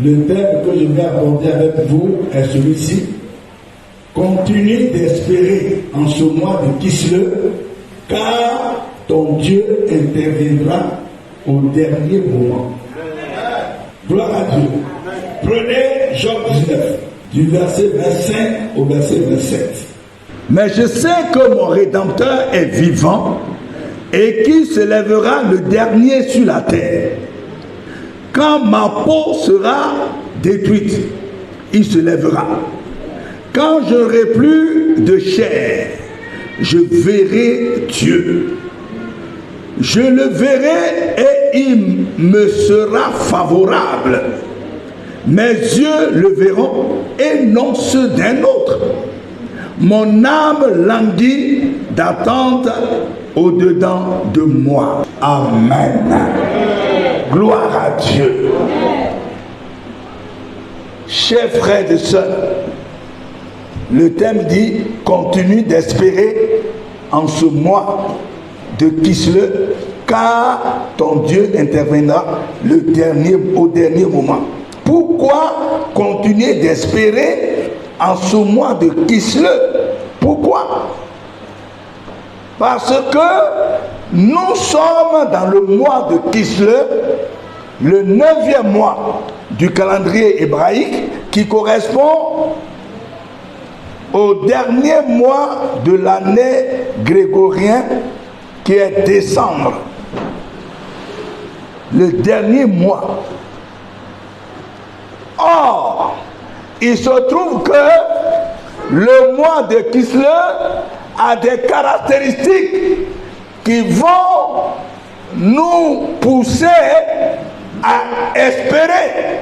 Le thème que je vais aborder avec vous est celui-ci. Continue d'espérer en ce mois de Kislev, car ton Dieu interviendra au dernier moment. Gloire à Dieu. Prenez Job 19, du verset 25 au verset 27. Mais je sais que mon Rédempteur est vivant et qu'il se lèvera le dernier sur la terre. Quand ma peau sera détruite, il se lèvera. Quand je n'aurai plus de chair, je verrai Dieu. Je le verrai et il me sera favorable. Mes yeux le verront et non ceux d'un autre. Mon âme languit d'attente au-dedans de moi. Amen. Gloire à Dieu. Chers frères et sœurs, le thème dit « Continue d'espérer en ce mois de Kislev, car ton Dieu interviendra au dernier moment. » Pourquoi continuer d'espérer en ce mois de Kislev? Pourquoi? Parce que nous sommes dans le mois de Kislev, le 9e mois du calendrier hébraïque, qui correspond au dernier mois de l'année grégorien, qui est décembre. Le dernier mois. Or, il se trouve que le mois de Kislev a des caractéristiques qui vont nous pousser à espérer,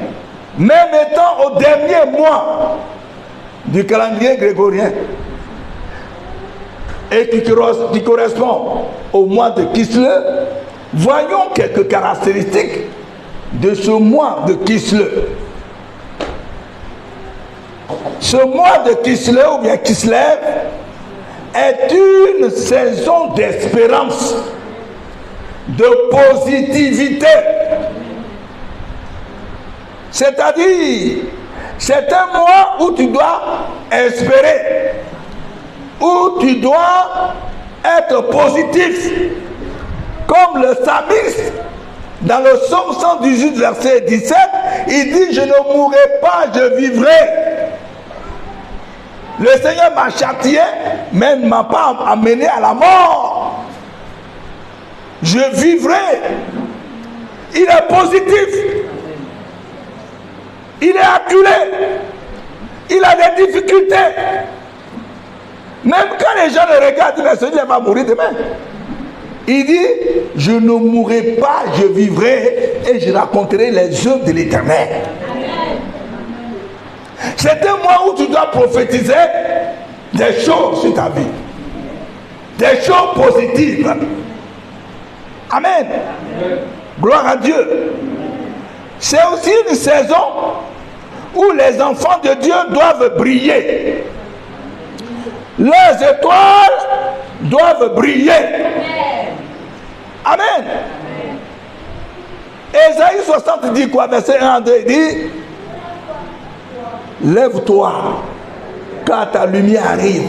même étant au dernier mois du calendrier grégorien et qui correspond au mois de Kislev. Voyons quelques caractéristiques de ce mois de Kislev. Ce mois de Kislev ou bien Kislev est une saison d'espérance, de positivité. C'est-à-dire, c'est un mois où tu dois espérer, où tu dois être positif. Comme le psalmiste, dans le psaume 118, verset 17, il dit « Je ne mourrai pas, je vivrai ». Le Seigneur m'a châtié, mais ne m'a pas amené à la mort. Je vivrai. Il est positif. Il est acculé. Il a des difficultés. Même quand les gens le regardent, le Seigneur va mourir demain. Il dit, je ne mourrai pas, je vivrai et je raconterai les œuvres de l'Éternel. C'est un mois où tu dois prophétiser des choses sur ta vie. Des choses positives. Amen. Gloire à Dieu. C'est aussi une saison où les enfants de Dieu doivent briller. Leurs étoiles doivent briller. Amen. Ésaïe 60 dit quoi? Verset 1 à 2, il dit lève-toi, car ta lumière arrive.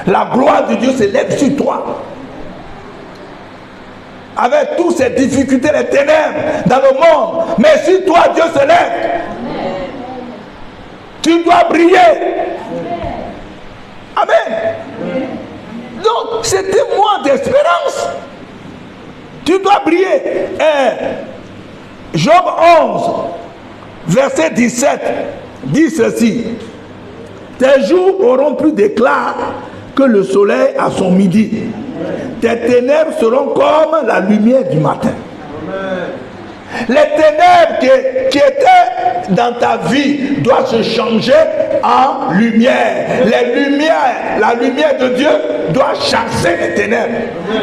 La gloire de Dieu se lève sur toi. Avec toutes ces difficultés, les ténèbres dans le monde, mais sur toi, Dieu se lève. Tu dois briller. Amen. Donc, c'est un mois d'espérance. Tu dois briller. Job 11, verset 17, dit ceci. Tes jours auront plus d'éclat que le soleil à son midi. Tes ténèbres seront comme la lumière du matin. Les ténèbres qui étaient dans ta vie doivent se changer en lumière. La lumière de Dieu doit chasser les ténèbres.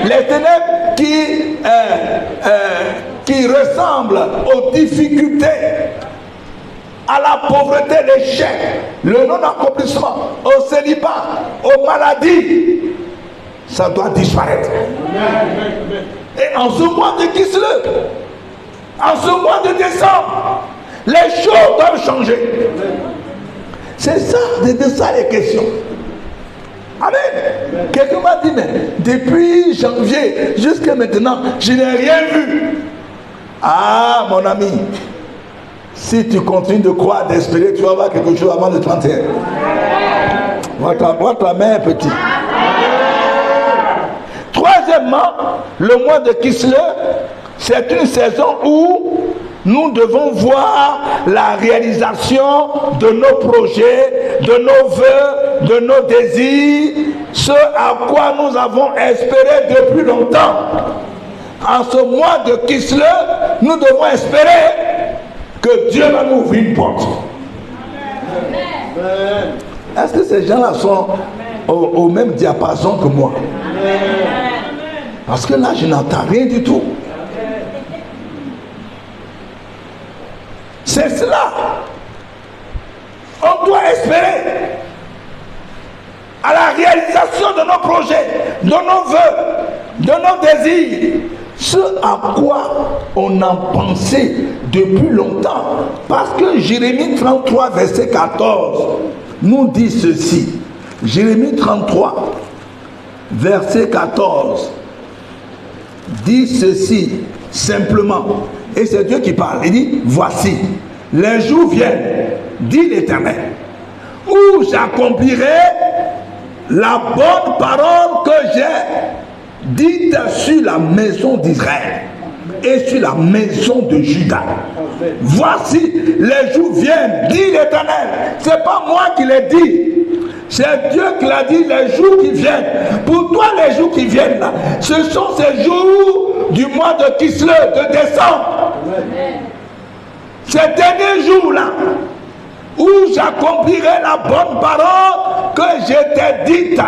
Les ténèbres qui ressemblent aux difficultés, à la pauvreté, l'échec, le non-accomplissement, au célibat, aux maladies, ça doit disparaître. Et en ce mois de Kislev, en ce mois de décembre, Les choses doivent changer. C'est ça, c'est de ça les questions. Amen. Quelqu'un m'a dit, mais depuis janvier jusqu'à maintenant, je n'ai rien vu. Ah, mon ami, si tu continues de croire, d'espérer, tu vas avoir quelque chose avant le 31. Votre main est petite. Troisièmement, le mois de Kislev, c'est une saison où nous devons voir la réalisation de nos projets, de nos vœux, de nos désirs, ce à quoi nous avons espéré depuis longtemps. En ce mois de Kislev, nous devons espérer que Dieu va nous ouvrir une porte. Est-ce que ces gens-là sont au même diapason que moi? Parce que là, je n'entends rien du tout. C'est cela. On doit espérer à la réalisation de nos projets, de nos vœux, de nos désirs. Ce à quoi on a pensé depuis longtemps. Parce que Jérémie 33, verset 14, nous dit ceci. Jérémie 33, verset 14, dit ceci simplement. Et c'est Dieu qui parle. Il dit, voici, les jours viennent, dit l'Éternel, où j'accomplirai la bonne parole que j'ai dite sur la maison d'Israël et sur la maison de Juda. Voici, les jours viennent, dit l'Éternel. C'est pas moi qui l'ai dit. C'est Dieu qui l'a dit, les jours qui viennent. Pour toi, les jours qui viennent là, ce sont ces jours du mois de Kislev, de décembre. Ces derniers jours là, où j'accomplirai la bonne parole que je t'ai dite.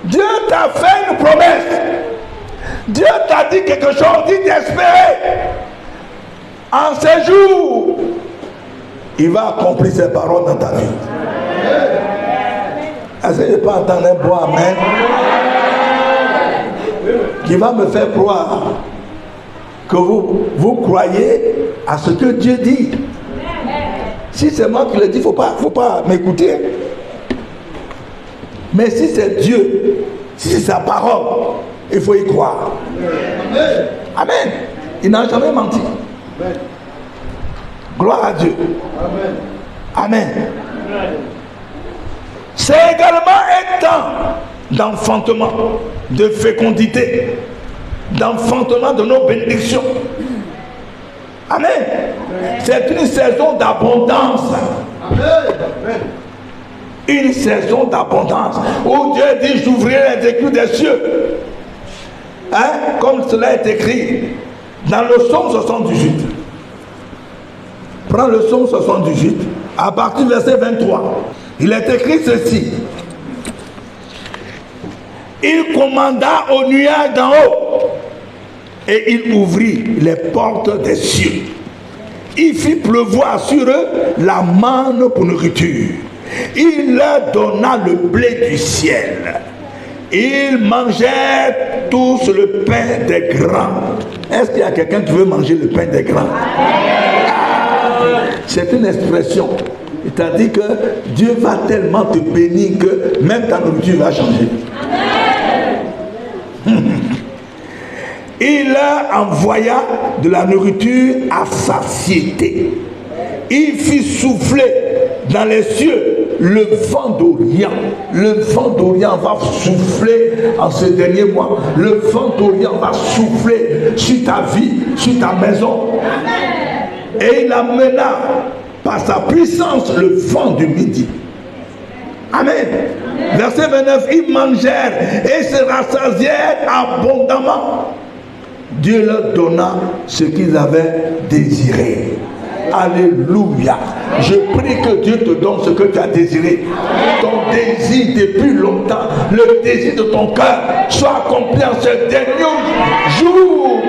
Dieu t'a fait une promesse. Dieu t'a dit quelque chose, dit d'espérer. En ces jours, il va accomplir ses paroles dans ta vie. Est-ce que je peux entendre un bon amen qui va me faire croire que vous croyez à ce que Dieu dit? Si c'est moi qui le dis, il faut pas m'écouter. Mais si c'est Dieu, si c'est sa parole, il faut y croire. Amen. Il n'a jamais menti. Gloire à Dieu. Amen. C'est également un temps d'enfantement, de fécondité, d'enfantement de nos bénédictions. Amen. C'est une saison d'abondance. Une saison d'abondance où Dieu dit, j'ouvrirai les écluses des cieux. Hein? Comme cela est écrit dans le psaume 78. Prends le psaume 78 à partir du verset 23. Il est écrit ceci. Il commanda au nuage d'en haut et il ouvrit les portes des cieux. Il fit pleuvoir sur eux la manne pour nourriture. Il leur donna le blé du ciel. Ils mangèrent tous le pain des grands. Est-ce qu'il y a quelqu'un qui veut manger le pain des grands? C'est une expression. C'est-à-dire que Dieu va tellement te bénir que même ta nourriture va changer. Il leur envoya de la nourriture à satiété. Il fit souffler dans les cieux le vent d'Orient. Le vent d'Orient va souffler en ce dernier mois. Le vent d'Orient va souffler sur ta vie, sur ta maison. Et il amena par sa puissance le vent du midi. Amen. Verset 29, ils mangèrent et se rassasièrent abondamment. Dieu leur donna ce qu'ils avaient désiré. Alléluia. Je prie que Dieu te donne ce que tu as désiré. Ton désir depuis longtemps, le désir de ton cœur soit accompli en ce dernier jour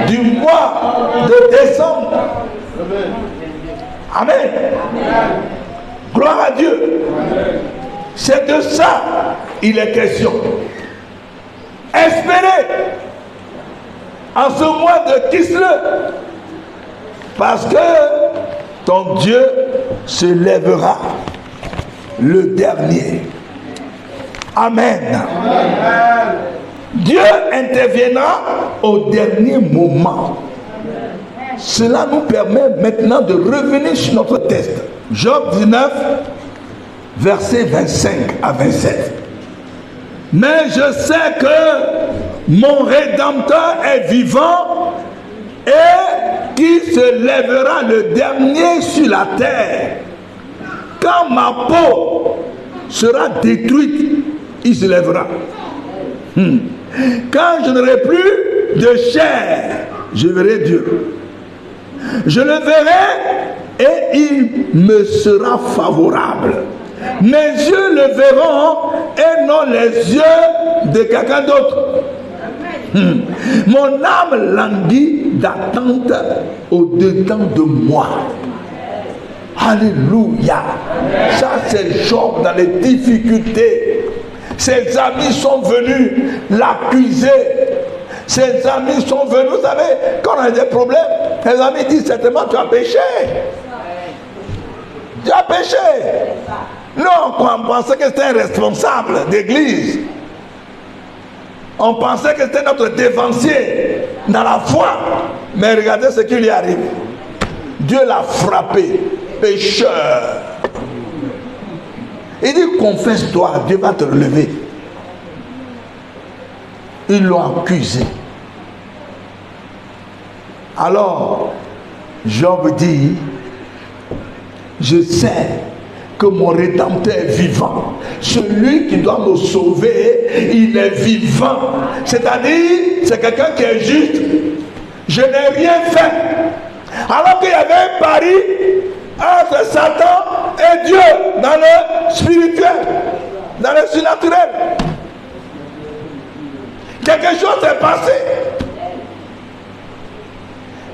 du mois de décembre. Amen. Gloire à Dieu. C'est de ça il est question. Espérez en ce mois de Kislev. Parce que ton Dieu se lèvera le dernier. Amen. Amen. Dieu interviendra au dernier moment. Cela nous permet maintenant de revenir sur notre texte. Job 19, versets 25 à 27. Mais je sais que mon Rédempteur est vivant et qui se lèvera le dernier sur la terre. Quand ma peau sera détruite, il se lèvera. Quand je n'aurai plus de chair, je verrai Dieu. Je le verrai et il me sera favorable. Mes yeux le verront et non les yeux de quelqu'un d'autre. Mon âme languit d'attente au-dedans de moi. Alléluia. Ça c'est Job dans les difficultés. Ses amis sont venus l'accuser. Ses amis sont venus, vous savez, quand on a des problèmes, ses amis disent certainement tu as péché. Tu as péché. Non, on pensait que c'était un responsable d'église. On pensait que c'était notre défensier dans la foi. Mais regardez ce qui lui arrive. Dieu l'a frappé, pécheur. Il dit confesse-toi, Dieu va te relever. Ils l'ont accusé. Alors, Job dit, je sais que mon Rédempteur est vivant. Celui qui doit me sauver, il est vivant. C'est-à-dire, c'est quelqu'un qui est juste. Je n'ai rien fait. Alors qu'il y avait un pari entre Satan et Dieu dans le spirituel, dans le surnaturel. Quelque chose s'est passé.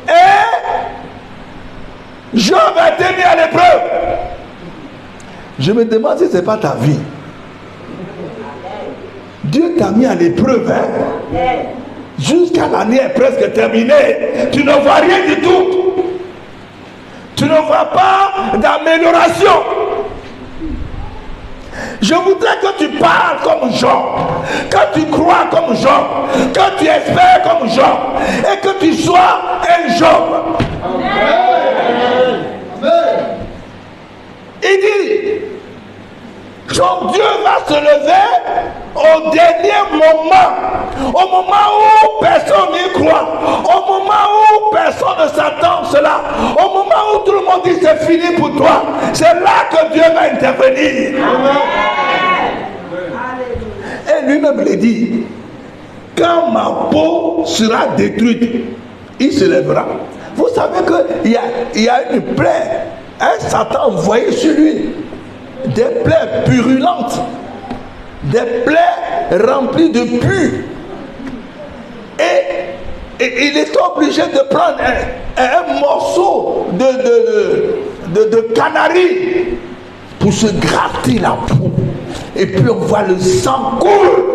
Et Job a été mis à l'épreuve. Je me demande si ce n'est pas ta vie. Dieu t'a mis à l'épreuve. Jusqu'à l'année est presque terminée. Tu ne vois rien du tout. Tu ne vois pas d'amélioration. Je voudrais que tu parles comme Job, que tu crois comme Job, que tu espères comme Job, et que tu sois un Job. Amen. Il dit, ton Dieu va se lever au dernier moment, au moment où personne n'y croit, au moment où personne ne s'attend cela, au moment où tout le monde dit c'est fini pour toi, c'est là que Dieu va intervenir. Et lui-même le dit, quand ma peau sera détruite, il se lèvera. Vous savez qu'il y a une plaie, un Satan envoyé sur lui. Des plaies purulentes, des plaies remplies de pus. Et il est obligé de prendre un morceau de canari pour se gratter la peau. Et puis on voit le sang couler.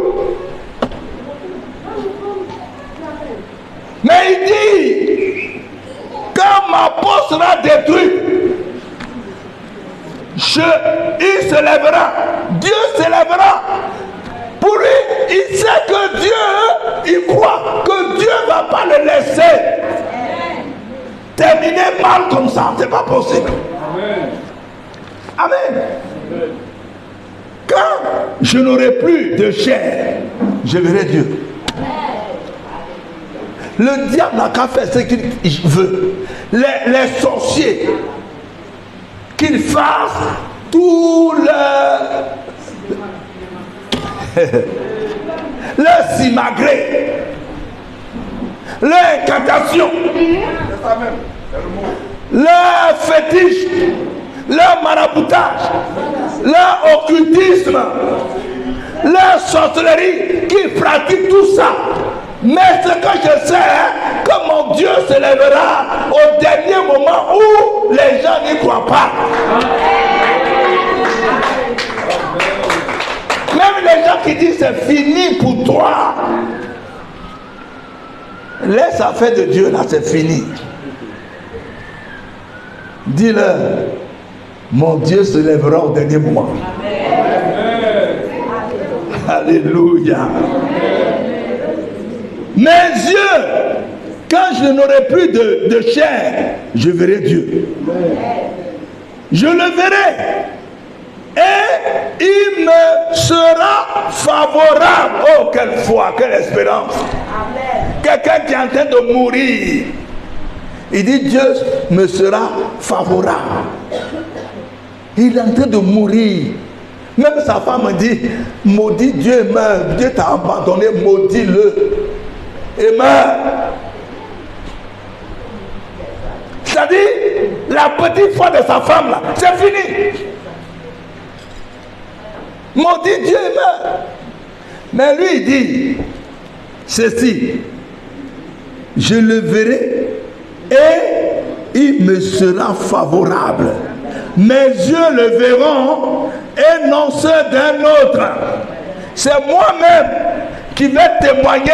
Mais il dit, quand ma peau sera détruite, il se lèvera. Dieu se lèvera. Pour lui, il sait que Dieu, il croit que Dieu ne va pas le laisser terminer mal comme ça. C'est pas possible. Amen. Quand je n'aurai plus de chair, je verrai Dieu. Le diable n'a qu'à faire ce qu'il veut. Les sorciers, qu'ils fassent tout leur simagrée, leur incantation, leur fétiche, leur maraboutage, leur occultisme, leur sorcellerie, qu'ils pratiquent tout ça. Mais ce que je sais, que mon Dieu se lèvera au dernier moment où les gens n'y croient pas. Même les gens qui disent c'est fini pour toi, laisse affaire de Dieu là, c'est fini. Dis-leur, mon Dieu se lèvera au dernier moment. Alléluia. Mes yeux, quand je n'aurai plus de chair, je verrai Dieu. Je le verrai. Et il me sera favorable. Oh, quelle foi, quelle espérance. Quelqu'un qui est en train de mourir. Il dit, Dieu me sera favorable. Il est en train de mourir. Même sa femme dit, maudit Dieu et meurt. Dieu t'a abandonné, maudit-le. Et meurt. C'est-à-dire, la petite foi de sa femme là, c'est fini. Maudit Dieu et meurt. Mais lui il dit, ceci, je le verrai et il me sera favorable. Mes yeux le verront et non ceux d'un autre. C'est moi-même qui vais témoigner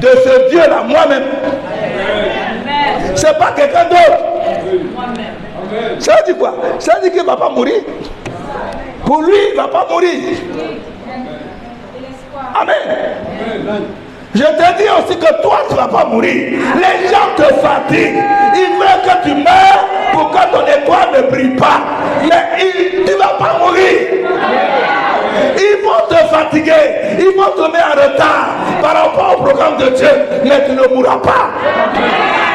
de ce Dieu-là, moi-même. C'est pas quelqu'un d'autre. Ça veut dire quoi? Ça veut dire qu'il ne va pas mourir. Pour lui, il ne va pas mourir. Amen. Je te dis aussi que toi, tu ne vas pas mourir. Les gens te fatiguent. Ils veulent que tu meurs pour que ton étoile ne brille pas. Mais tu ne vas pas mourir. Ils vont te fatiguer. Ils vont te mettre en retard par rapport au programme de Dieu. Mais tu ne mourras pas.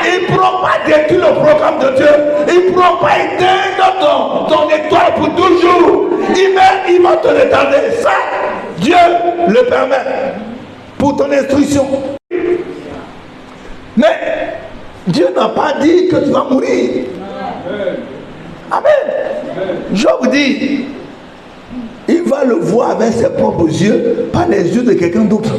Ils ne pourront pas détruire le programme de Dieu. Ils ne pourront pas éteindre ton étoile pour toujours. Ils vont te retarder. Ça, Dieu le permet. Pour ton instruction. Mais Dieu n'a pas dit que tu vas mourir. Amen. Je vous dis, il va le voir avec ses propres yeux, pas les yeux de quelqu'un d'autre.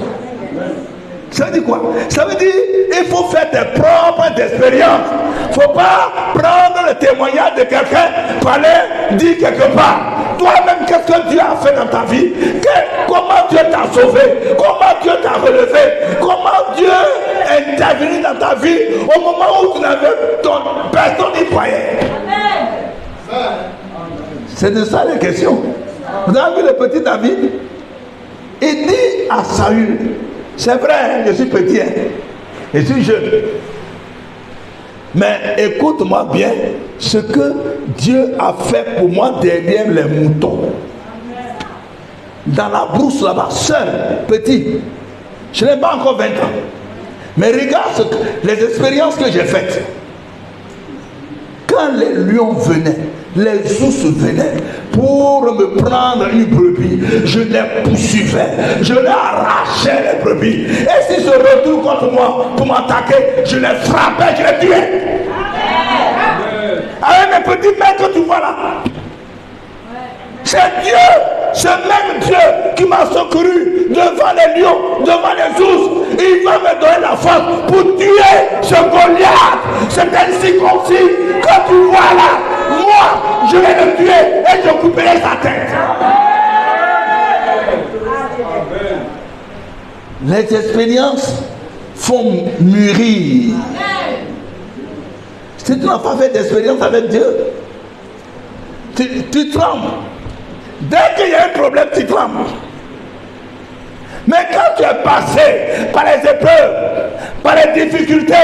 Ça veut dire quoi? Ça veut dire il faut faire tes propres expériences. Il ne faut pas prendre le témoignage de quelqu'un pour aller dire quelque part. Toi-même, qu'est-ce que Dieu a fait dans ta vie? Comment Dieu t'a sauvé? Comment Dieu t'a relevé? Comment Dieu est intervenu dans ta vie au moment où tu n'avais personne n'y croyait? C'est de ça la question. Vous avez vu le petit David? Il dit à Saül, c'est vrai, je suis petit, je suis jeune. Mais écoute-moi bien, ce que Dieu a fait pour moi derrière les moutons. Dans la brousse là-bas, seul, petit. Je n'ai pas encore 20 ans. Mais regarde les expériences que j'ai faites. Quand les lions venaient, les ours venaient pour me prendre une brebis, je les poursuivais, je les arrachais les brebis. Et s'ils se retrouvent contre moi pour m'attaquer, je les frappais, je les tuais. Avec mes petits mains que tu vois là. C'est Dieu, ce même Dieu qui m'a secouru devant les lions, devant les ours. Il va me donner la force pour tuer ce Goliath. C'est ainsi concis que tu vois là. Moi, je vais le tuer et je couperai sa tête. Les expériences font mûrir. Si tu n'as pas fait d'expérience avec Dieu, tu trembles. Dès qu'il y a un problème, tu trembles. Mais quand tu es passé par les épreuves, par les difficultés,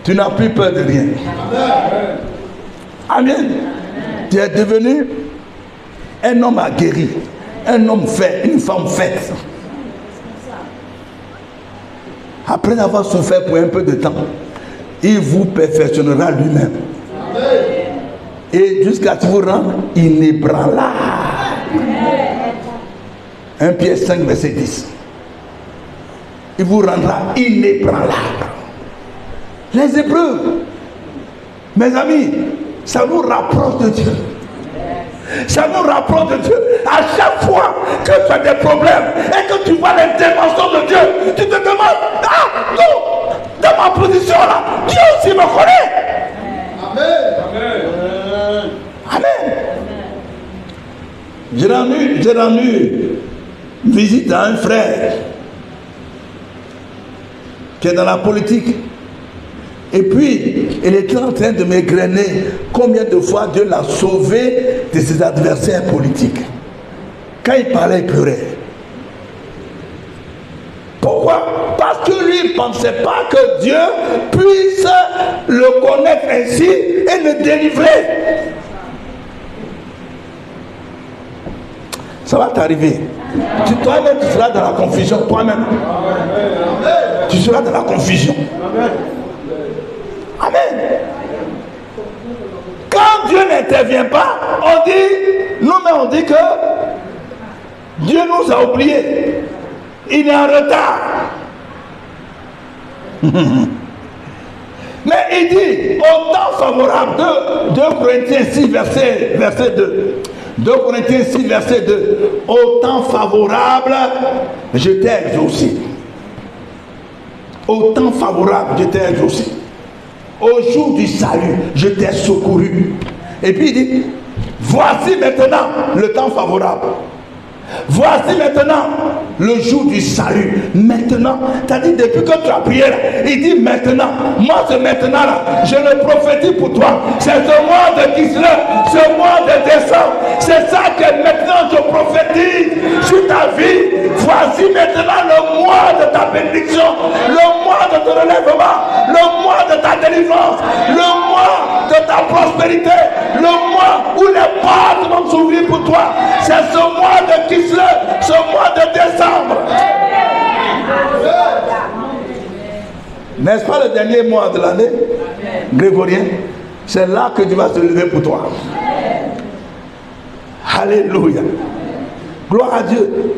tu n'as plus peur de rien. Amen. Tu es devenu un homme aguerri, un homme fait, une femme faite. Après avoir souffert pour un peu de temps, il vous perfectionnera lui-même. Et jusqu'à ce que vous rendre inébranlable. 1 Pierre 5, verset 10. Il vous rendra inébranlable. Les épreuves, mes amis, ça nous rapproche de Dieu. Ça nous rapproche de Dieu. À chaque fois que tu as des problèmes et que tu vois l'intervention de Dieu, tu te demandes, ah non, dans ma position là, Dieu aussi me connaît. Amen. Amen. J'ai rendu visite à un frère qui est dans la politique. Et puis, il était en train de m'égrener combien de fois Dieu l'a sauvé de ses adversaires politiques. Quand il parlait, il pleurait. Pourquoi? Parce que lui ne pensait pas que Dieu puisse le connaître ainsi et le délivrer. Ça va t'arriver. Toi-même, tu seras dans la confusion. Toi-même. Tu seras dans la confusion. Amen. Quand Dieu n'intervient pas, on dit, nous-mêmes on dit que Dieu nous a oubliés. Il est en retard. Mais il dit, au temps favorable, 2 Corinthiens 6, verset 2. 2 Corinthiens 6, verset 2. Au temps favorable, je t'ai exaucé. Au temps favorable, je t'ai exaucé. Au jour du salut, je t'ai secouru. Et puis il dit, voici maintenant le temps favorable. Voici maintenant le jour du salut. Maintenant, c'est-à-dire depuis que tu as prié là, il dit maintenant, moi ce maintenant là, je le prophétise pour toi. C'est ce mois de Kislev, ce mois de décembre. C'est ça que maintenant je prophétise sur ta vie. Voici maintenant le mois de ta bénédiction, le mois de ton relèvement, le mois de ta délivrance, le mois de ta prospérité, le mois où les portes vont s'ouvrir pour toi. C'est ce mois de Kislev, ce mois de décembre. N'est-ce pas le dernier mois de l'année grégorien? C'est là que Dieu va se lever pour toi. Alléluia. Gloire à Dieu.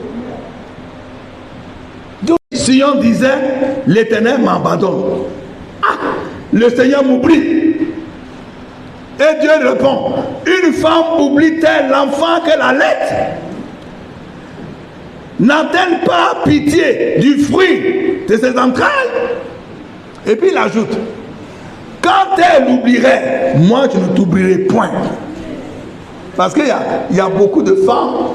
Sion disait, l'Éternel m'abandonne. Ah, le Seigneur m'oublie. Et Dieu répond, une femme oublie-t-elle l'enfant qu'elle allait? N'a-t-elle pas pitié du fruit de ses entrailles? Et puis il ajoute, quand elle oublierait, moi je ne t'oublierai point. Parce qu'il y a beaucoup de femmes,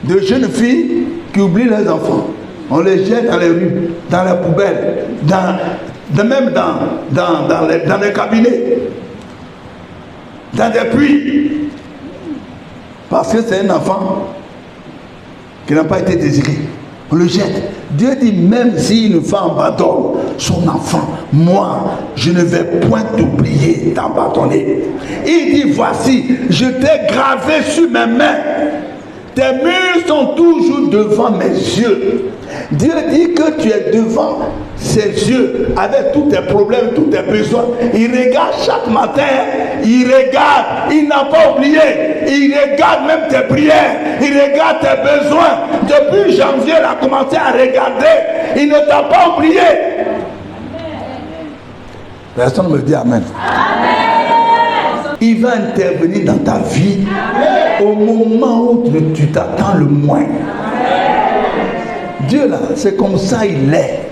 de jeunes filles qui oublient leurs enfants. On les jette dans les rues, dans les poubelles, même dans les cabinets, dans des puits. Parce que c'est un enfant qui n'a pas été désiré. On le jette. Dieu dit, même si une femme abandonne son enfant, moi, je ne vais point t'oublier, t'abandonner. Il dit, voici, je t'ai gravé sur mes mains. Tes murs sont toujours devant mes yeux. Dieu dit que tu es devant ses yeux avec tous tes problèmes, tous tes besoins. Il regarde chaque matin, il regarde, il n'a pas oublié. Il regarde même tes prières, il regarde tes besoins. Depuis janvier, il a commencé à regarder. Il ne t'a pas oublié. Personne ne me dit Amen. Il va intervenir dans ta vie au moment où tu t'attends le moins. Dieu là, c'est comme ça il est.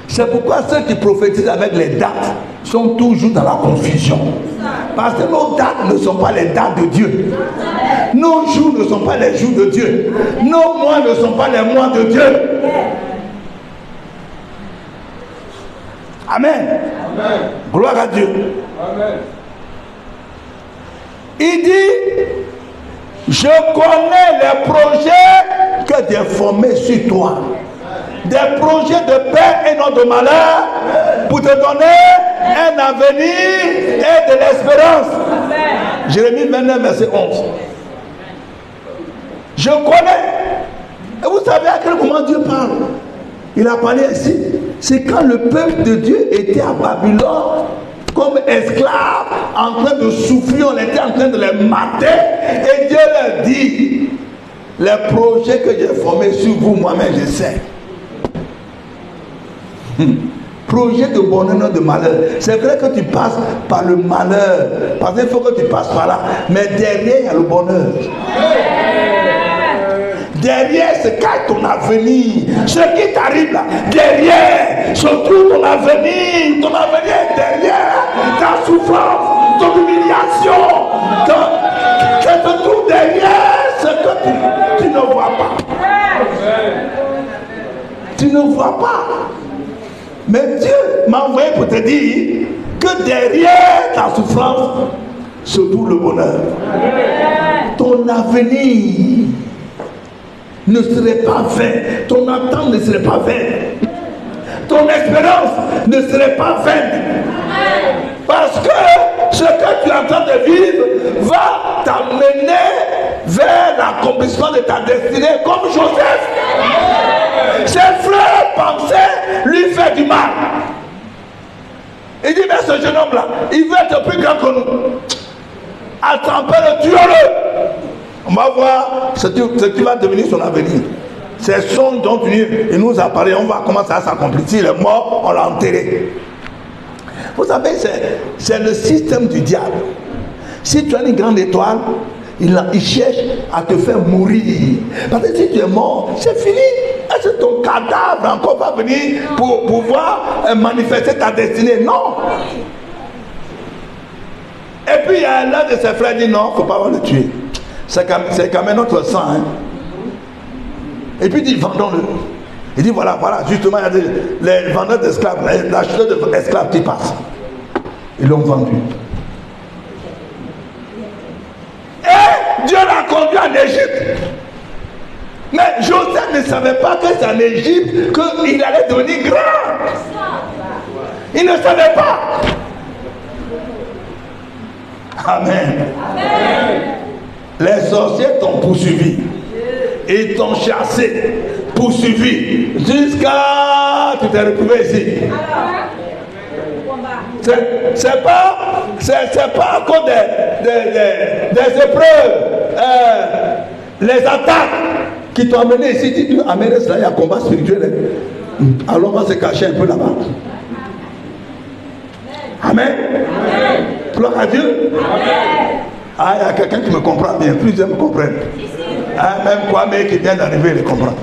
C'est pourquoi ceux qui prophétisent avec les dates sont toujours dans la confusion. Parce que nos dates ne sont pas les dates de Dieu. Nos jours ne sont pas les jours de Dieu. Nos mois ne sont pas les mois de Dieu. Amen. Amen. Gloire à Dieu. Amen. Il dit, je connais les projets que j'ai formés sur toi. Des projets de paix et non de malheur pour te donner un avenir et de l'espérance. Jérémie 29, verset 11. Je connais. Et vous savez à quel moment Dieu parle? Il a parlé ainsi. C'est quand le peuple de Dieu était à Babylone comme esclaves, en train de souffrir, on était en train de les mater. Et Dieu leur dit, les projets que j'ai formés sur vous, moi-même je sais. Projet de bonheur, non de malheur. C'est vrai que tu passes par le malheur, parce qu'il faut que tu passes par là. Mais derrière, il y a le bonheur. Derrière se cache ton avenir. Ce qui t'arrive là, derrière se trouve ton avenir. Ton avenir est derrière. Ta souffrance, ton humiliation, que se trouve derrière ce que tu ne vois pas. Tu ne vois pas. Mais Dieu m'a envoyé pour te dire que derrière ta souffrance se trouve le bonheur. Ton avenir ne serait pas vain. Ton attente ne serait pas vaine. Ton espérance ne serait pas vaine. Parce que ce que tu es en train de vivre va t'amener vers l'accomplissement de ta destinée comme Joseph. Ses frères pensaient lui faire du mal. Il dit, mais ce jeune homme-là, il veut être plus grand que nous. Attrapez-le, tuez-le. On va voir ce qui va devenir son avenir. Ces songes dont il nous a parlé, on va voir comment ça s'accomplit. S'il est mort, on l'a enterré. Vous savez, c'est le système du diable. Si tu as une grande étoile, il cherche à te faire mourir. Parce que si tu es mort, c'est fini. Est-ce que ton cadavre encore va venir pour pouvoir manifester ta destinée? Non. Et puis il y a l'un de ses frères qui dit non, il ne faut pas le tuer. C'est quand même notre sang. Hein. Et puis il dit vendons-le. Il dit voilà, justement, il y a les vendeurs d'esclaves, les acheteurs d'esclaves qui passent. Ils l'ont vendu. Et Dieu l'a conduit en Égypte. Mais Joseph ne savait pas que c'est en Égypte qu'il allait devenir grand. Il ne savait pas. Amen. Amen. Les sorciers t'ont poursuivi. Ils t'ont chassé, poursuivi, jusqu'à tu t'es retrouvé ici. C'est pas à cause des épreuves, les attaques qui t'ont amené ici. Tu dis, amenez cela, il y a un combat spirituel. Alors on va se cacher un peu là-bas. Amen. Gloire à Dieu. Amen. Ah, il y a quelqu'un qui me comprend bien, plusieurs me comprennent. Ah, même Kwame qui vient d'arriver, il comprend.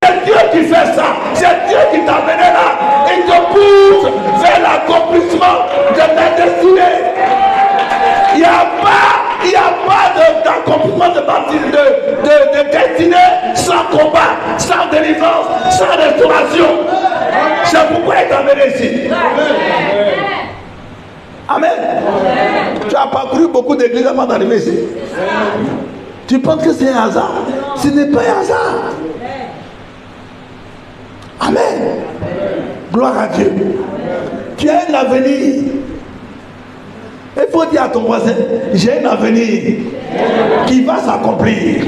C'est Dieu qui fait ça. C'est Dieu qui t'a amené là. Il te pousse vers l'accomplissement de ta destinée. Il n'y a pas d'accomplissement de destinée sans combat, sans délivrance, sans restauration. C'est pourquoi il t'a amené ici. Amen. Tu as parcouru beaucoup d'églises avant d'arriver ici. Tu penses que c'est un hasard? Ce n'est pas un hasard. Amen. Gloire à Dieu. Tu as un avenir. Il faut dire à ton voisin, j'ai un avenir qui va s'accomplir.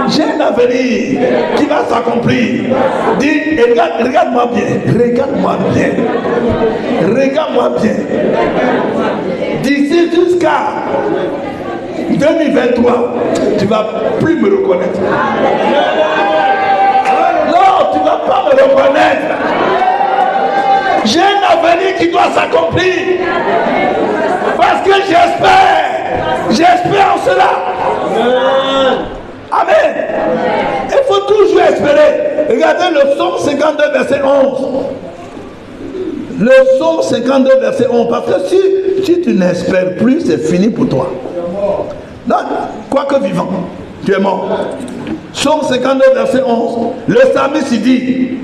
J'ai un avenir qui va s'accomplir. Dis, regarde-moi bien. Regarde-moi bien. Regarde-moi bien. D'ici jusqu'à 2023, tu ne vas plus me reconnaître. Non, tu ne vas pas me reconnaître. J'ai un avenir qui doit s'accomplir. Parce que j'espère en cela. Amen. Il faut toujours espérer. Regardez le psaume 52, verset 11. Le psaume 52, verset 11. Parce que si tu n'espères plus, c'est fini pour toi. Non, quoique vivant, tu es mort. Psaume 52, verset 11. Le psalmiste dit,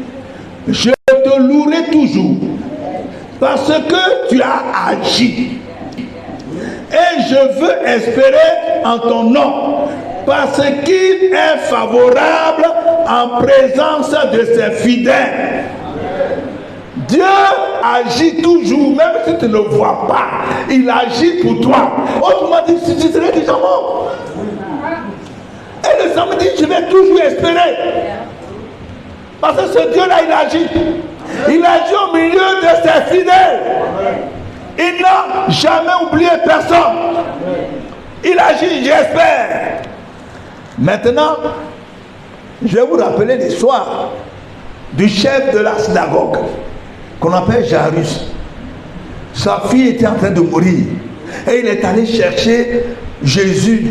je te louerai toujours parce que tu as agi. Et je veux espérer en ton nom parce qu'il est favorable en présence de ses fidèles. Dieu agit toujours, même si tu ne le vois pas. Il agit pour toi. Autrement dit, si tu serais déjà mort. Et le samedi, je vais toujours espérer. Parce que ce Dieu-là, il agit. Il agit au milieu de ses fidèles. Il n'a jamais oublié personne. Il agit, j'espère. Maintenant, je vais vous rappeler l'histoire du chef de la synagogue, qu'on appelle Jairus. Sa fille était en train de mourir. Et il est allé chercher Jésus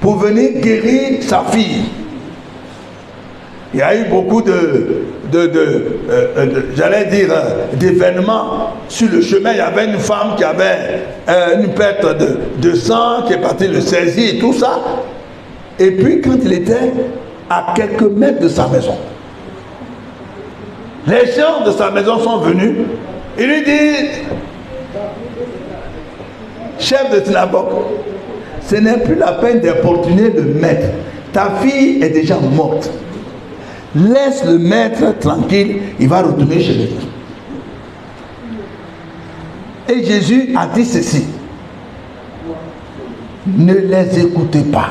pour venir guérir sa fille. Il y a eu beaucoup j'allais dire, d'événements sur le chemin. Il y avait une femme qui avait une perte de sang, qui est partie le saisir et tout ça. Et puis quand il était à quelques mètres de sa maison, Les gens de sa maison sont venus. Il lui dit, chef de synagogue, ce n'est plus la peine d'importuner le maître. Ta fille est déjà morte. Laisse le maître tranquille, il va retourner chez lui. Et Jésus a dit ceci. Ne les écoutez pas.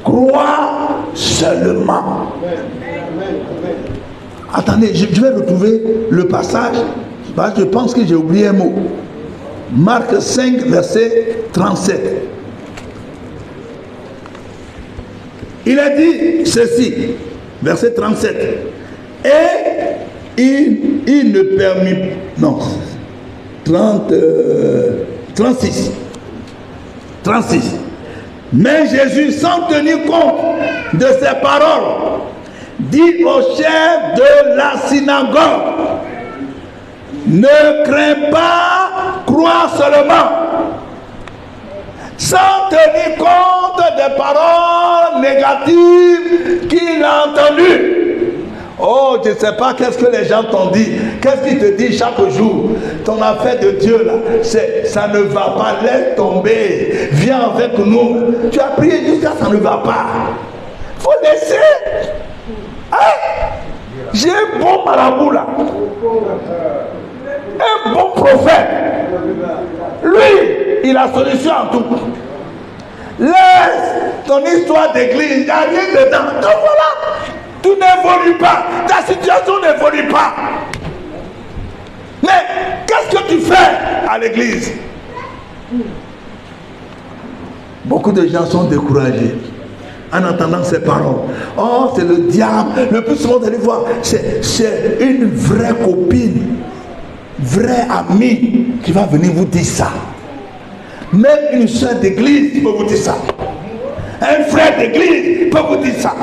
Crois seulement. Attendez, je vais retrouver le passage parce que je pense que j'ai oublié un mot. Marc 5, verset 37. Il a dit ceci, verset 37. Et il ne permit... Non, 36. Mais Jésus, sans tenir compte de ses paroles, dit au chef de la synagogue, ne crains pas, crois seulement. Sans tenir compte des paroles négatives qu'il a entendues. Oh, je ne sais pas qu'est-ce que les gens t'ont dit. Qu'est-ce qu'ils te disent chaque jour? Ton affaire de Dieu là, ça ne va pas, laisse tomber. Viens avec nous. Tu as prié jusqu'à ça ne va pas. Il faut laisser. Hein? J'ai un bon marabout là. Un bon prophète. Lui, il a solution en tout. Laisse ton histoire d'église, il n'y a rien dedans. Donc voilà. Tout n'évolue pas. Ta situation n'évolue pas. Mais qu'est-ce que tu fais à l'église? Beaucoup de gens sont découragés en entendant ces paroles. Oh, c'est le diable. Le plus souvent, vous allez voir, c'est une vraie copine, vraie amie qui va venir vous dire ça. Même une soeur d'église peut vous dire ça. Un frère d'église peut vous dire ça.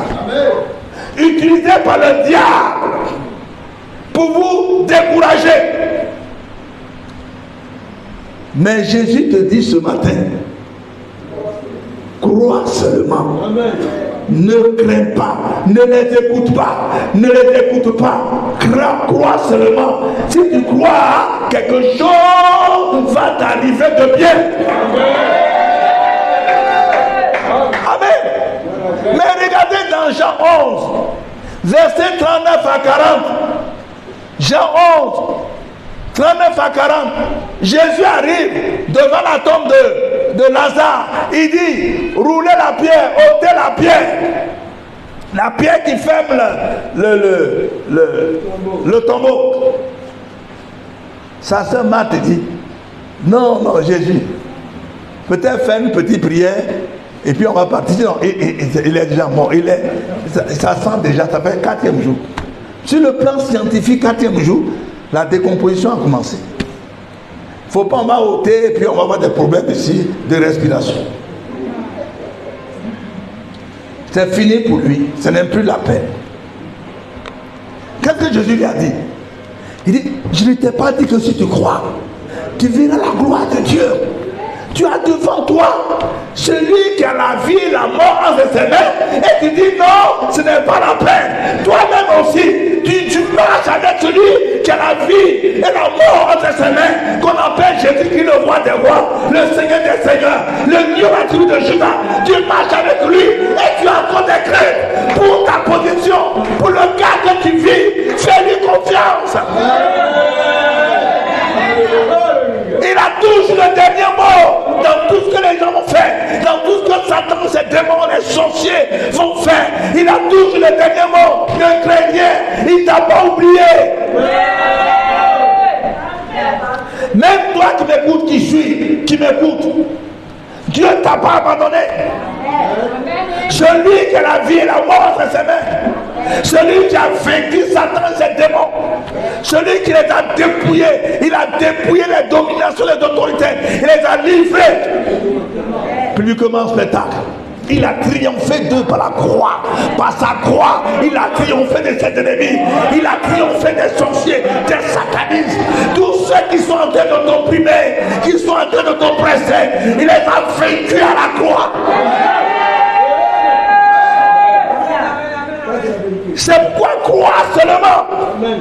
Utilisé par le diable pour vous décourager. Mais Jésus te dit ce matin, crois seulement. Amen. Ne crains pas, ne les écoute pas, ne les écoute pas. Crois seulement. Si tu crois, quelque chose va t'arriver de bien. Amen. Mais regardez dans Jean 11, versets 39 à 40. Jean 11, 39 à 40. Jésus arrive devant la tombe de Lazare. Il dit, roulez la pierre, ôtez la pierre. La pierre qui ferme le tombeau. Sa sœur Marthe dit, non, Jésus, peut-être faire une petite prière. Et puis on va partir. Non, il est déjà mort. Ça sent déjà, ça fait 4e jour. Sur le plan scientifique, 4e jour, la décomposition a commencé. Il ne faut pas en bas ôter et puis on va avoir des problèmes ici de respiration. C'est fini pour lui. Ce n'est plus la peine. Qu'est-ce que Jésus lui a dit? Il dit, je ne t'ai pas dit que si tu crois, tu verras la gloire de Dieu. Tu as devant toi celui qui a la vie et la mort entre ses mains. Et tu dis non, ce n'est pas la peine. Toi-même aussi, tu marches avec celui qui a la vie et la mort entre ses mains. Qu'on appelle Jésus-Christ le roi des rois, le Seigneur des seigneurs, le lion à tribu de Juda. Tu marches avec lui et tu as encore des craintes pour ta position, pour le cas que tu vis. Fais-lui confiance. Il a toujours le dernier mot dans tout ce que les gens vont faire, dans tout ce que Satan, ses démons, les sorciers vont faire. Il a toujours le dernier mot. Ne crains rien, il ne t'a pas oublié. Même toi qui m'écoutes, qui m'écoute, Dieu ne t'a pas abandonné. Celui qui a la vie et la mort entre ses mains, celui qui a vaincu Satan et ses démons, celui qui les a dépouillés, il a dépouillé les dominations, les autorités, il les a livrés publiquement en spectacle. Il a triomphé d'eux par la croix. Par sa croix, il a triomphé de ses ennemis. Il a triomphé des sorciers, des satanistes. Tous ceux qui sont en train de t'opprimer, qui sont en train de t'oppresser, il les a vaincus à la croix. C'est pourquoi crois seulement. Amen.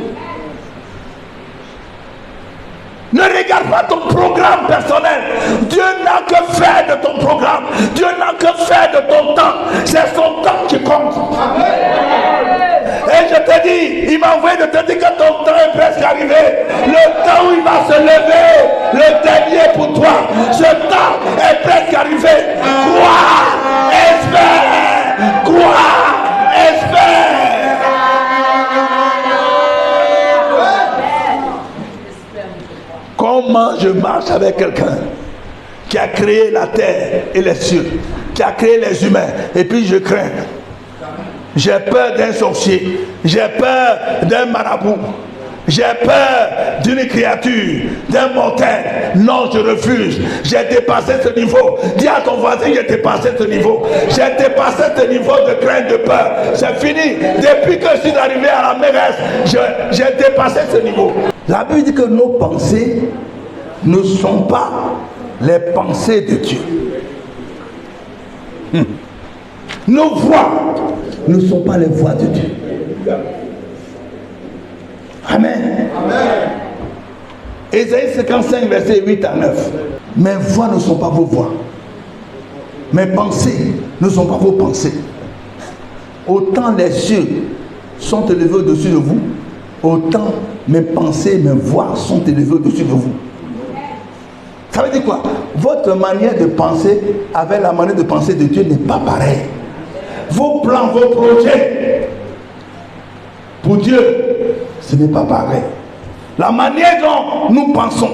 Ne regarde pas ton programme personnel. Dieu n'a que faire de ton programme. Dieu n'a que faire de ton temps. C'est son temps qui compte. Et je te dis, il m'a envoyé de te dire que ton temps est presque arrivé. Le temps où il va se lever, le dernier pour toi. Ce temps est presque arrivé. Crois, espère, crois, espère. Comment je marche avec quelqu'un qui a créé la terre et les cieux, qui a créé les humains, et puis je crains. J'ai peur d'un sorcier, j'ai peur d'un marabout, j'ai peur d'une créature, d'un mortel. Non, je refuse. J'ai dépassé ce niveau. Dis à ton voisin, j'ai dépassé ce niveau. J'ai dépassé ce niveau de crainte, de peur. C'est fini. Depuis que je suis arrivé à la mairesse, j'ai dépassé ce niveau. La Bible dit que nos pensées ne sont pas les pensées de Dieu. Nos voix ne sont pas les voix de Dieu. Amen. Amen. Ésaïe 55, verset 8 à 9. Mes voix ne sont pas vos voix. Mes pensées ne sont pas vos pensées. Autant les cieux sont élevés au-dessus de vous, autant mes pensées, mes voix sont élevées au-dessus de vous. Ça veut dire quoi? Votre manière de penser avec la manière de penser de Dieu n'est pas pareille. Vos plans, vos projets, pour Dieu, ce n'est pas pareil. La manière dont nous pensons,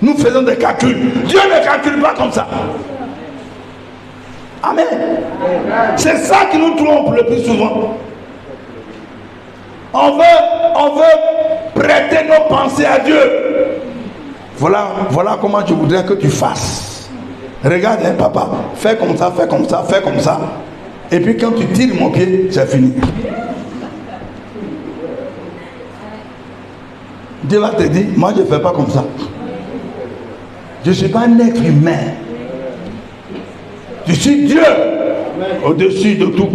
nous faisons des calculs. Dieu ne calcule pas comme ça. Amen. C'est ça qui nous trompe le plus souvent. On veut prêter nos pensées à Dieu. Voilà comment je voudrais que tu fasses. Regarde, hein, papa, fais comme ça, fais comme ça, fais comme ça. Et puis quand tu tires mon pied, c'est fini. Dieu va te dire, moi je ne fais pas comme ça. Je ne suis pas un être humain. Je suis Dieu au-dessus de tout.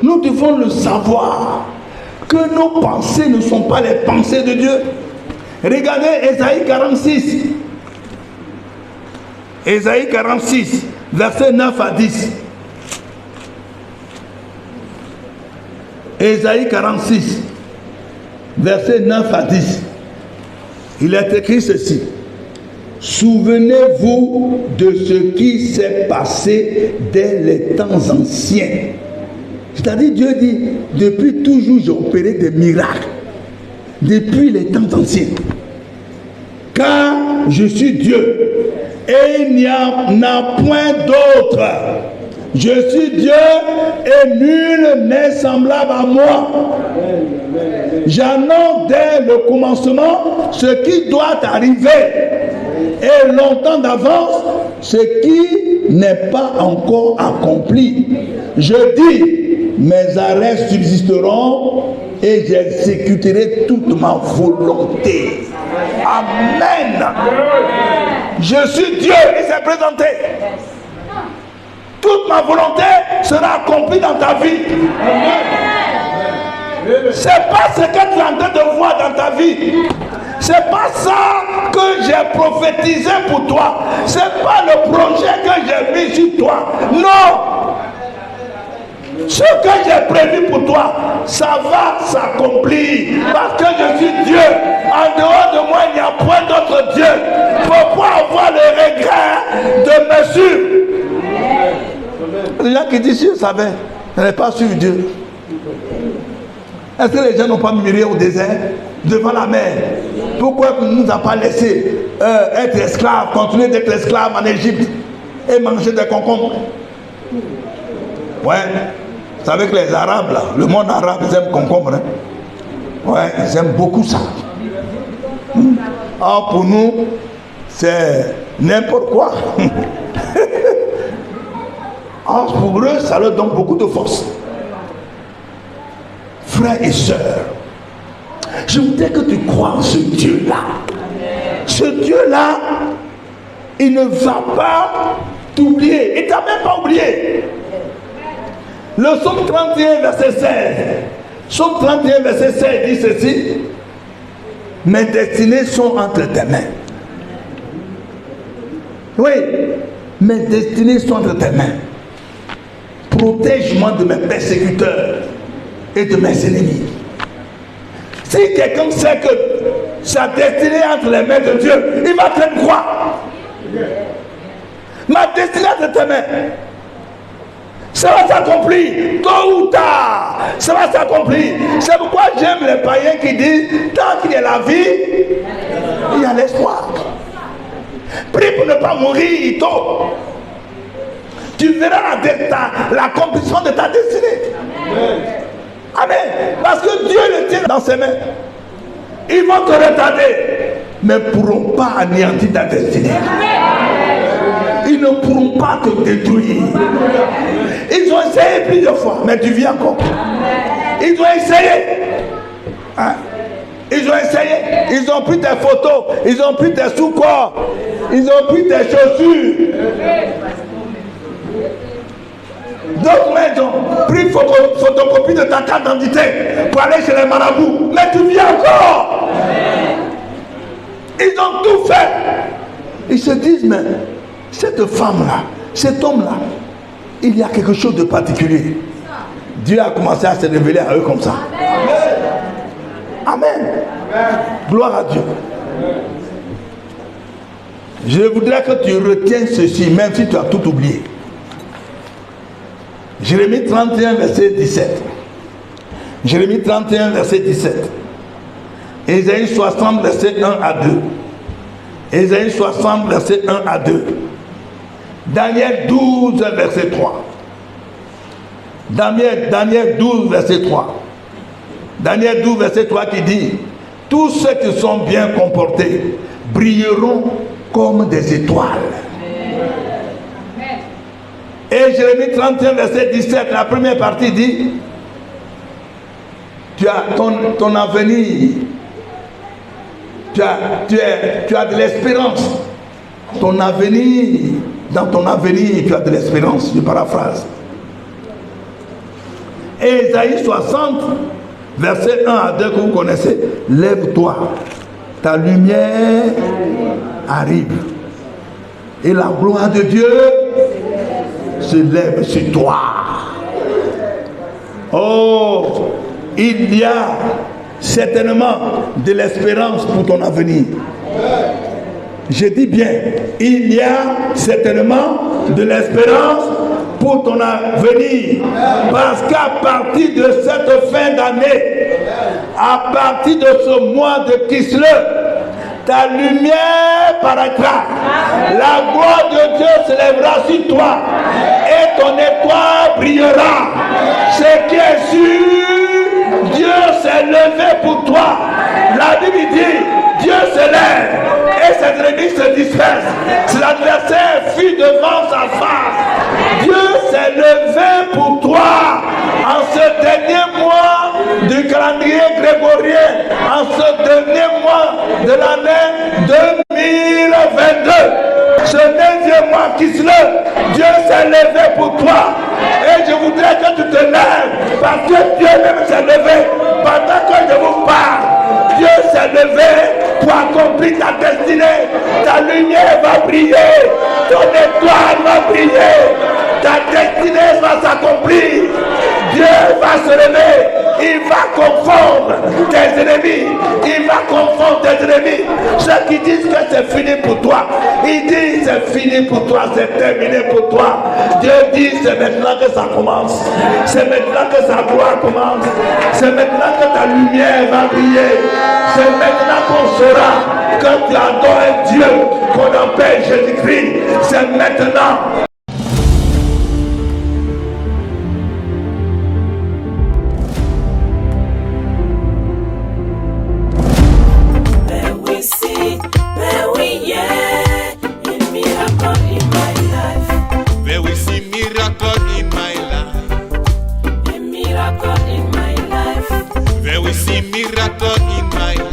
Nous devons le savoir que nos pensées ne sont pas les pensées de Dieu. Regardez Ésaïe 46. Ésaïe 46, versets 9 à 10. Ésaïe 46, versets 9 à 10. Il est écrit ceci. Souvenez-vous de ce qui s'est passé dès les temps anciens. C'est-à-dire, Dieu dit, depuis toujours j'ai opéré des miracles. Depuis les temps anciens. Car je suis Dieu et il n'y en a point d'autre. Je suis Dieu et nul n'est semblable à moi. J'annonce dès le commencement ce qui doit arriver et longtemps d'avance ce qui n'est pas encore accompli. Je dis, mes arrêts subsisteront et j'exécuterai toute ma volonté. Amen. Je suis Dieu et c'est présenté. Toute ma volonté sera accomplie dans ta vie. C'est pas ce que tu es en train de voir dans ta vie. C'est pas ça que j'ai prophétisé pour toi. C'est pas le projet que j'ai mis sur toi. Non. Ce que j'ai prévu pour toi, ça va s'accomplir. Parce que je suis Dieu. En dehors de moi, il n'y a point d'autre Dieu. Pourquoi avoir le regret de me suivre? Les gens qui disent, je savais, je n'ai pas suivi Dieu. Est-ce que les gens n'ont pas muré au désert, devant la mer? Pourquoi il ne nous a pas laissé être esclaves, continuer d'être esclaves en Égypte et manger des concombres? Ouais, c'est avec les Arabes là, le monde arabe, ils aiment concombre. Hein? Ouais, ils aiment beaucoup ça. Or pour nous, c'est n'importe quoi. Or pour eux, ça leur donne beaucoup de force. Frères et sœurs, je voudrais que tu crois en ce Dieu-là. Ce Dieu-là, il ne va pas t'oublier. Il ne t'a même pas oublié. Le psaume 31, verset 16. Psaume 31, verset 16 dit ceci. Mes destinées sont entre tes mains. Oui, mes destinées sont entre tes mains. Protège-moi de mes persécuteurs et de mes ennemis. Si quelqu'un sait que sa destinée est entre les mains de Dieu, il va te croire. Ma destinée est entre tes mains. Ça va s'accomplir, tôt ou tard. Ça va s'accomplir. C'est pourquoi j'aime les païens qui disent, tant qu'il y a la vie, il y a l'espoir. Prie pour ne pas mourir tôt. Tu verras l'accomplissement de ta destinée. Amen. Parce que Dieu le tient dans ses mains. Ils vont te retarder, mais ne pourront pas anéantir ta destinée. Ils ne pourront pas te détruire. Ils ont essayé plusieurs fois, mais tu vis encore. Ils ont essayé. Hein? Ils ont essayé. Ils ont pris tes photos. Ils ont pris tes sous-corps. Ils ont pris tes chaussures. D'autres mains ont pris photocopie de ta carte d'identité pour aller chez les marabouts. Mais tu vis encore. Ils ont tout fait. Ils se disent, mais cette femme-là, cet homme-là, il y a quelque chose de particulier. Dieu a commencé à se révéler à eux comme ça. Amen. Gloire à Dieu. Je voudrais que tu retiennes ceci, même si tu as tout oublié. Jérémie 31, verset 17. Jérémie 31, verset 17. Ésaïe 60, verset 1 à 2. Ésaïe 60, verset 1 à 2. Daniel 12, verset 3. Daniel 12, verset 3. Daniel 12, verset 3 qui dit, tous ceux qui sont bien comportés brilleront comme des étoiles. Et Jérémie 31, verset 17, la première partie dit, tu as ton avenir, tu as de l'espérance. Ton avenir, dans ton avenir, tu as de l'espérance, je paraphrase. Et Ésaïe 60, verset 1 à 2 que vous connaissez, lève-toi, ta lumière arrive. Et la gloire de Dieu se lève sur toi. Oh, il y a certainement de l'espérance pour ton avenir. Je dis bien, il y a certainement de l'espérance pour ton avenir. Parce qu'à partir de cette fin d'année, à partir de ce mois de Kislev, ta lumière paraîtra. La gloire de Dieu se lèvera sur toi. Et ton étoile brillera. Ce qui est sûr, Dieu s'est levé pour toi. La Bible dit, Dieu se lève et ses ennemis se dispersent. Si l'adversaire fuit devant sa face, Dieu s'est levé pour toi. En ce dernier mois du calendrier grégorien, en ce dernier mois de l'année 2022, ce deuxième mois qui se lève, Dieu s'est levé pour toi. Et je voudrais que tu te lèves, parce que Dieu même s'est levé pendant que je vous parle. Dieu s'est levé pour accomplir ta destinée. Ta lumière va briller, ton étoile va briller, ta destinée va s'accomplir. Dieu va se lever, il va confondre tes ennemis, il va confondre tes ennemis. Ceux qui disent que c'est fini pour toi, ils disent c'est fini pour toi, c'est terminé pour toi. Dieu dit c'est maintenant que ça commence, c'est maintenant que sa gloire commence, c'est maintenant que ta lumière va briller, c'est maintenant qu'on saura que tu adores un Dieu, qu'on appelle Jésus-Christ, c'est maintenant. Miracle in my